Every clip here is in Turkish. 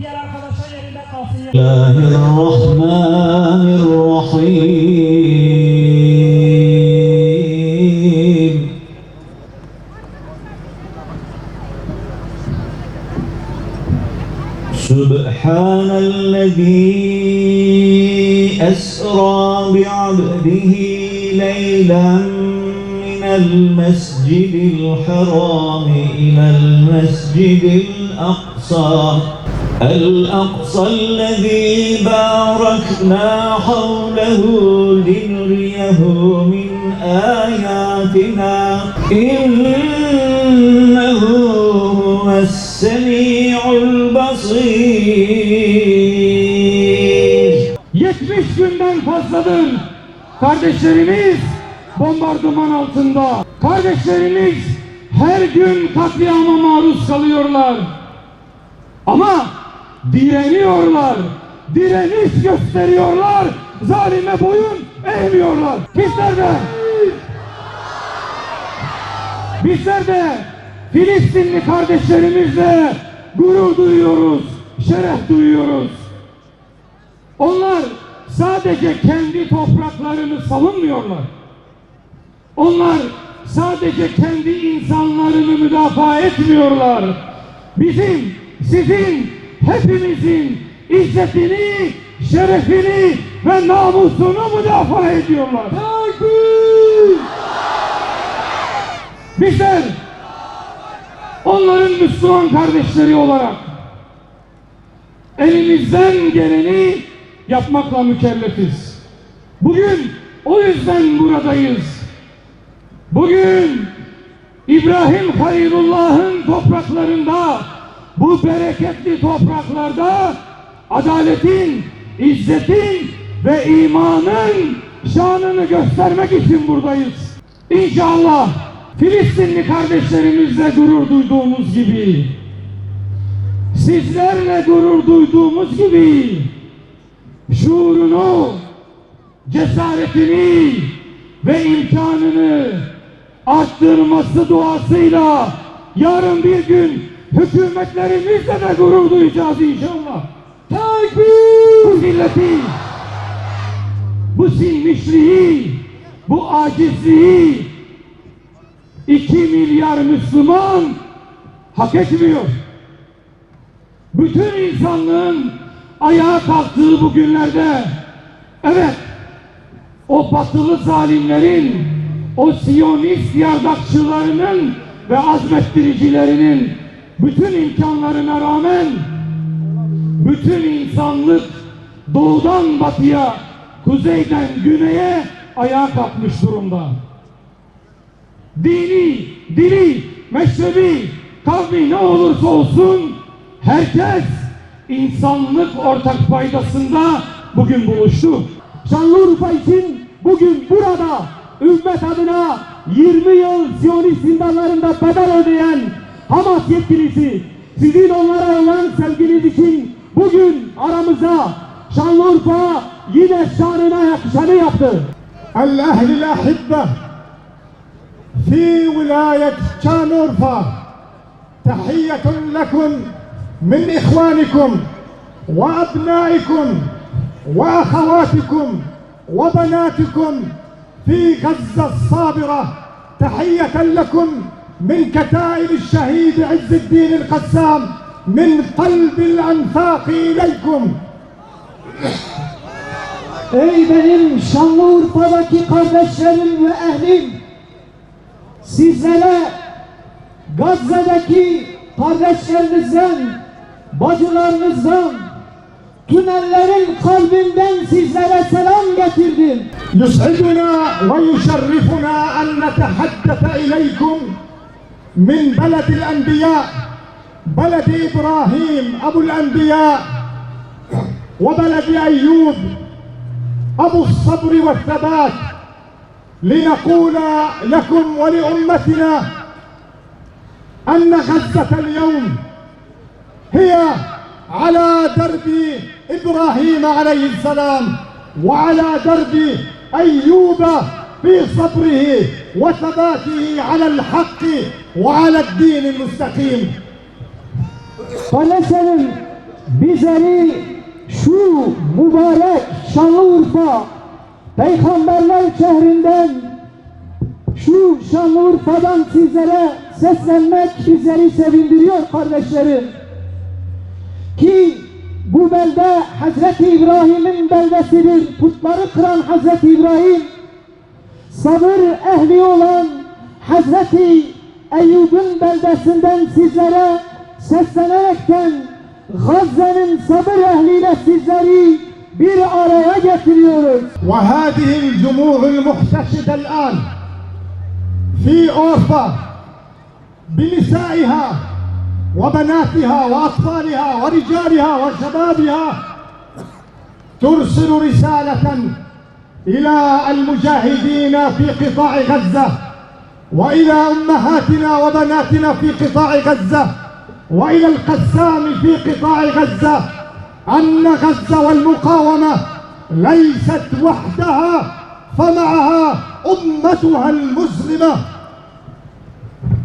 Diğer arkadaşlar yerinde kalsın. Bismillahirrahmanirrahim. Subhanellezî esrâ bi'abdihi leylen minel mescidil harâmi ilel mescidil aqsâ. الأقصى الذي باركنا حوله لنريه من آياتنا إنه هو السميع البصير. 70 günden fazladır kardeşlerimiz bombardıman altında. Kardeşlerimiz her gün katliama maruz kalıyorlar. Ama direniyorlar, direniş gösteriyorlar, zalime boyun eğmiyorlar. Bizler de Filistinli kardeşlerimizle gurur duyuyoruz, şeref duyuyoruz. Onlar sadece kendi topraklarını savunmuyorlar. Onlar sadece kendi insanlarını müdafaa etmiyorlar. Bizim, sizin, hepimizin izzetini, şerefini ve namusunu müdafaa ediyorlar. Bizler onların Müslüman kardeşleri olarak elimizden geleni yapmakla mükellefiz. Bugün o yüzden buradayız. Bugün İbrahim Halilullah'ın topraklarında, bu bereketli topraklarda adaletin, izzetin ve imanın şanını göstermek için buradayız. İnşallah Filistinli kardeşlerimizle gurur duyduğumuz gibi, sizlerle gurur duyduğumuz gibi şuurunu, cesaretini ve imkanını arttırması duasıyla yarın bir gün hükümetlerimizle de gurur duyacağız inşallah. Takbir! Bu zilleti, bu sinmişliği, bu acizliği 2 milyar Müslüman hak etmiyor. Bütün insanlığın ayağa kalktığı bu günlerde, evet, o batılı zalimlerin, o Siyonist yardakçılarının ve azmettiricilerinin bütün imkanlarına rağmen bütün insanlık doğudan batıya, kuzeyden güneye ayağa kalkmış durumda. Dini, dili, mezhebi, kavmi ne olursa olsun herkes insanlık ortak faydasında bugün buluştu. Şanlıurfa için bugün burada ümmet adına 20 yıl Siyonist zindanlarında bedel ödeyen Hamas yetkilisi, sizin onlara olan sevginiz için bugün aramıza Şanlıurfa yine şanına yakışanı yaptı. El-ehlil ahibbe fi vilayet Şanlıurfa tahiyyetun lekum min ihvanikum ve abnaikum ve ahavatikum ve banatikum في غزة الصابرة تحية لكم من كتائب الشهيد عز الدين القسام من قلب الأنفاق إليكم. Ey benim Şanlıurfa'daki kardeşlerim ve ehlim, sizlere Gazze'deki kardeşlerinizden, bacılarınızdan, tünellerin kalbinden sizlere selam getirdim. يسعدنا ويشرفنا أن نتحدث إليكم من بلد الأنبياء بلد إبراهيم أبو الأنبياء وبلد أيوب أبو الصبر والثبات لنقول لكم ولأمتنا أن غزة اليوم هي على درب إبراهيم عليه السلام وعلى درب أيوب في صبره وثباته على الحق وعلى الدين المستقيم. Kardeşlerim, bizleri şu mübarek Şanlıurfa, Peygamberler şehrinden, şu Şanlıurfa'dan sizlere seslenmek bizleri sevindiriyor kardeşlerim. Ki bu belde Hazreti İbrahim'in beldesidir. Putları kıran Hazreti İbrahim, sabır ehli olan Hazreti Eyyub'un beldesinden sizlere seslenerekten Gazze'nin sabır ehliyle sizleri bir araya getiriyoruz. وهذه الجموع المحتشدة الآن في أوروبا بنسائها وبناتها وأطفالها ورجالها وشبابها ترسل رسالة إلى المجاهدين في قطاع غزة وإلى أمهاتنا وبناتنا في قطاع غزة وإلى القسام في قطاع غزة أن غزة والمقاومة ليست وحدها فمعها أمتها المسلمة.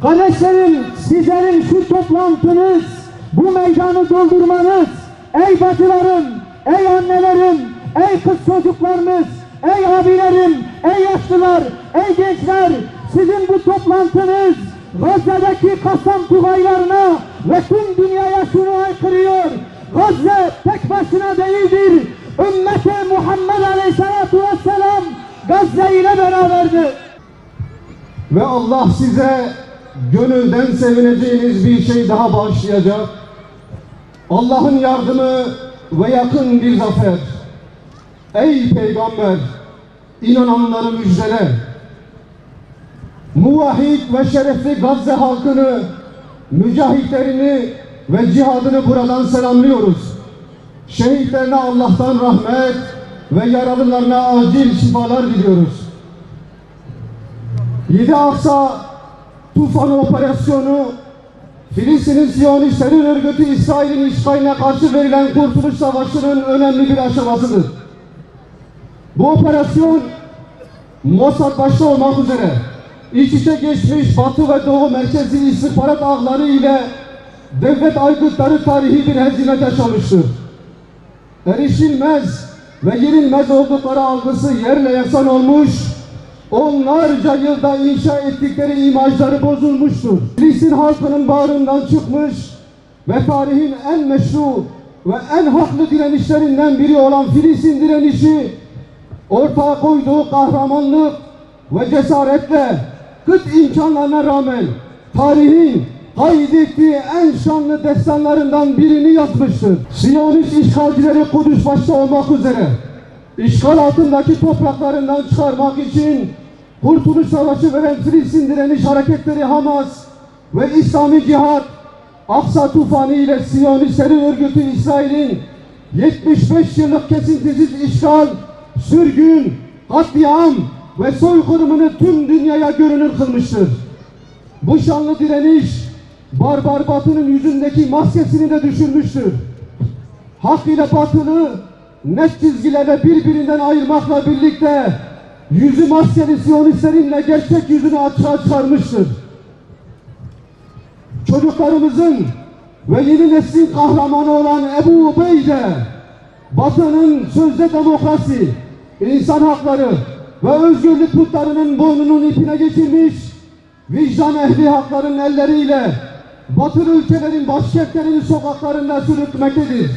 Kardeşlerim, sizlerin şu toplantınız, bu meydanı doldurmanız, ey bacılarım, ey annelerim, ey kız çocuklarımız, ey abilerim, ey yaşlılar, ey gençler, sizin bu toplantınız Gazze'deki Kasam tugaylarına ve tüm dünyaya şunu aykırıyor: Gazze tek başına değildir. Ümmeti Muhammed Aleyhisselatü Vesselam Gazze ile beraberdir. Ve Allah size gönülden sevineceğiniz bir şey daha bağışlayacak. Allah'ın yardımı ve yakın bir zafer. Ey Peygamber, inananları müjdele. Muvahhid ve şerefli Gazze halkını, mücahitlerini ve cihadını buradan selamlıyoruz. Şehitlerine Allah'tan rahmet ve yaralılarına acil şifalar diliyoruz. 7 Aksa Tufan operasyonu, Filistin'in Siyonistlerin örgütü İsrail'in işgaline karşı verilen Kurtuluş Savaşı'nın önemli bir aşamasıdır. Bu operasyon Mossad başta olmak üzere iç içe geçmiş Batı ve Doğu merkezi istihbarat ağları ile devlet aygıtları tarihi bir hezime yaşamıştır. Erişilmez ve yenilmez oldukları algısı yerle yeksan olmuş, onlarca yılda inşa ettikleri imajları bozulmuştur. Filistin halkının bağrından çıkmış ve tarihin en meşru ve en haklı direnişlerinden biri olan Filistin direnişi, ortaya koyduğu kahramanlık ve cesaretle kıt imkanlarına rağmen tarihin kaydettiği en şanlı destanlarından birini yazmıştır. Siyonist işgalcileri Kudüs başta olmak üzere işgal altındaki topraklarından çıkarmak için Kurtuluş Savaşı veren Filistin direniş hareketleri Hamas ve İslami Cihat, Aksa tufanı ile Siyonistlerin örgütü İsrail'in 75 yıllık kesintisiz işgal, sürgün, katliam ve soykırımını tüm dünyaya görünür kılmıştır. Bu şanlı direniş, barbar Batı'nın yüzündeki maskesini de düşürmüştür. Hak ile batılı net çizgilerle birbirinden ayırmakla birlikte yüzü maskeli Siyonistlerin gerçek yüzünü açığa çıkarmıştır. Çocuklarımızın ve yeni neslin kahramanı olan Ebu Ubeyde, Batı'nın sözde demokrasi, insan hakları ve özgürlük putlarının boynunun ipine geçirmiş, vicdan ehli hakların elleriyle Batılı ülkelerin başkentlerinin sokaklarında sürükmektedir.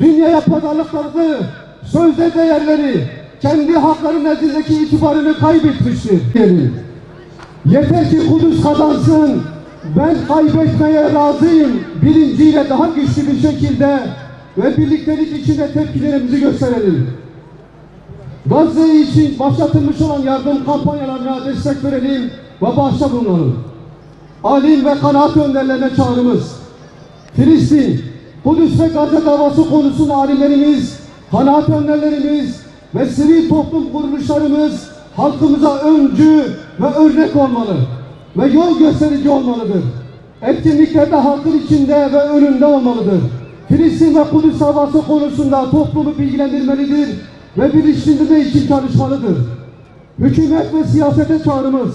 Dünyaya pazarlıkları, sözde değerleri, kendi hakları nezdindeki itibarını kaybetmiştir. Yeter ki Kudüs kazansın, ben kaybetmeye razıyım bilinciyle daha güçlü bir şekilde ve birliktelik içinde tepkilerimizi gösterelim. Gazze için başlatılmış olan yardım kampanyalarına destek verelim ve bağışta bulunalım. Alim ve kanaat önderlerine çağrımız: Filistin, Kudüs ve Gazze davası konusunda alimlerimiz, kanaat önderlerimiz ve sivil toplum kuruluşlarımız halkımıza öncü ve örnek olmalı ve yol gösterici olmalıdır. Etkinliklerde halkın içinde ve önünde olmalıdır. Filistin ve Kudüs davası konusunda toplumu bilgilendirmelidir ve bilinçlendirme için çalışmalıdır. Hükümet ve siyasete çağrımız: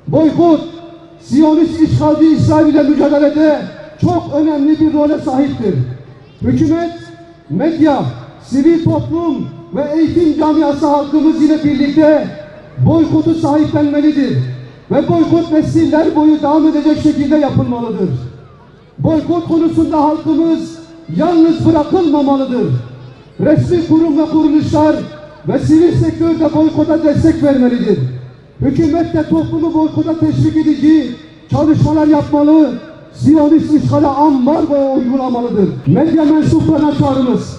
boykot, Siyonist işgalci İsrail ile mücadelede çok önemli bir role sahiptir. Hükümet, medya, sivil toplum ve eğitim camiası halkımız ile birlikte boykotu sahiplenmelidir ve boykot nesiller boyu devam edecek şekilde yapılmalıdır. Boykot konusunda halkımız yalnız bırakılmamalıdır. Resmi kurum ve kuruluşlar ve sivil sektör de boykota destek vermelidir. Hükümet de toplumu boykota teşvik edici çalışmalar yapmalı, Siyonist işgale ambargo uygulamalıdır. Medya mensuplarına çağrımız,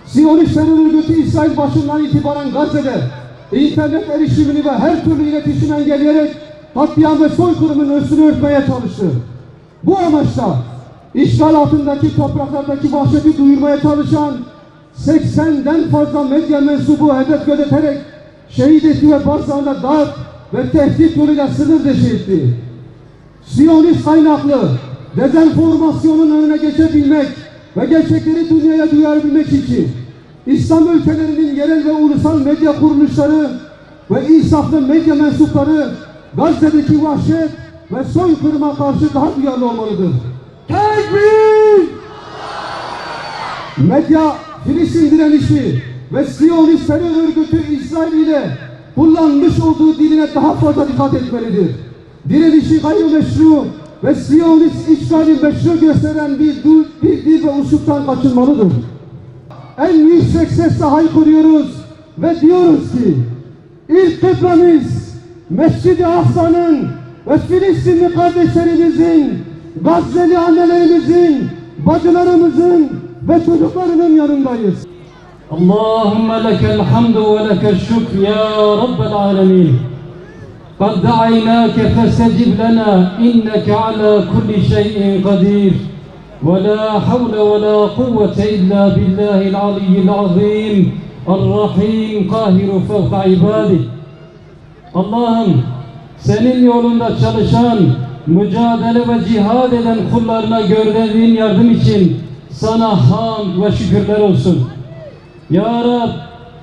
Siyonist terör örgütü İsrail başından itibaren Gazze'de internet erişimini ve her türlü iletişimi engelleyerek katliam ve soykırımın üstünü örtmeye çalıştı. Bu amaçla işgal altındaki topraklardaki vahşeti duyurmaya çalışan 80'den fazla medya mensubu hedef gözeterek şehit etti ve bazılarında darp ve tehdit yoluyla sınır dışı etti. Siyonist kaynaklı dezenformasyonun önüne geçebilmek ve gerçekleri dünyaya duyurabilmek için İslam ülkelerinin yerel ve ulusal medya kuruluşları ve insaflı medya mensupları Gazze'deki vahşet ve soykırıma karşı daha duyarlı olmalıdır. Tekbir! Medya, Filistin direnişi ve Siyonist terör örgütü İsrail ile kullanmış olduğu diline daha fazla dikkat etmelidir. Direnişi gayrimeşru ve Siyonist işgali meşru gösteren bir dil ve usluptan kaçınmalıdır. En yüksek sesle haykırıyoruz ve diyoruz ki ilk kıblemiz Mescid-i Aksa'nın ve Filistinli kardeşlerimizin, Gazze'li annelerimizin, bacılarımızın ve çocuklarının yanındayız. Allahümme lekel hamdu ve lekel şükr ya Rabbel alemin. قد دعيناك فاستجب لنا إنك على كل شيء قدير ولا حول ولا قوة إلا بالله العلي العظيم الرحيم قاهر فوق عباده. Allah'ım senin yolunda çalışan, mücadele ve cihad eden kullarına gönderdiğin yardım için sana hamd ve şükürler olsun. Ya Rab,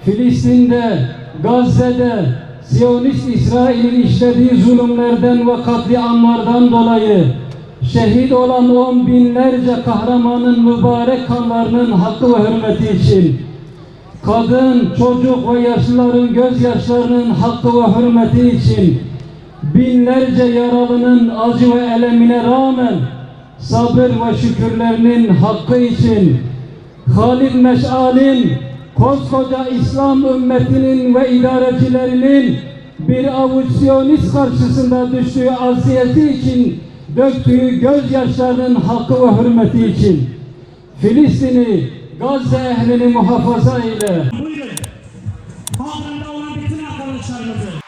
Filistin'de, Gazze'de, Siyonist İsrail'in işlediği zulümlerden ve katliamlardan dolayı şehit olan 10 binlerce kahramanın mübarek kanlarının hakkı ve hürmeti için, kadın, çocuk ve yaşlıların gözyaşlarının hakkı ve hürmeti için, binlerce yaralının acı ve elemine rağmen sabır ve şükürlerinin hakkı için, Halid Meş'al'in koskoca İslam ümmetinin ve idarecilerinin bir avuç Siyonist karşısında düştüğü aziyeti için döktüğü gözyaşlarının hakkı ve hürmeti için Filistin'i, Gazze ehlini muhafaza eyle. Buyurun. Bağlamda olan bütün arkadaşlarımızı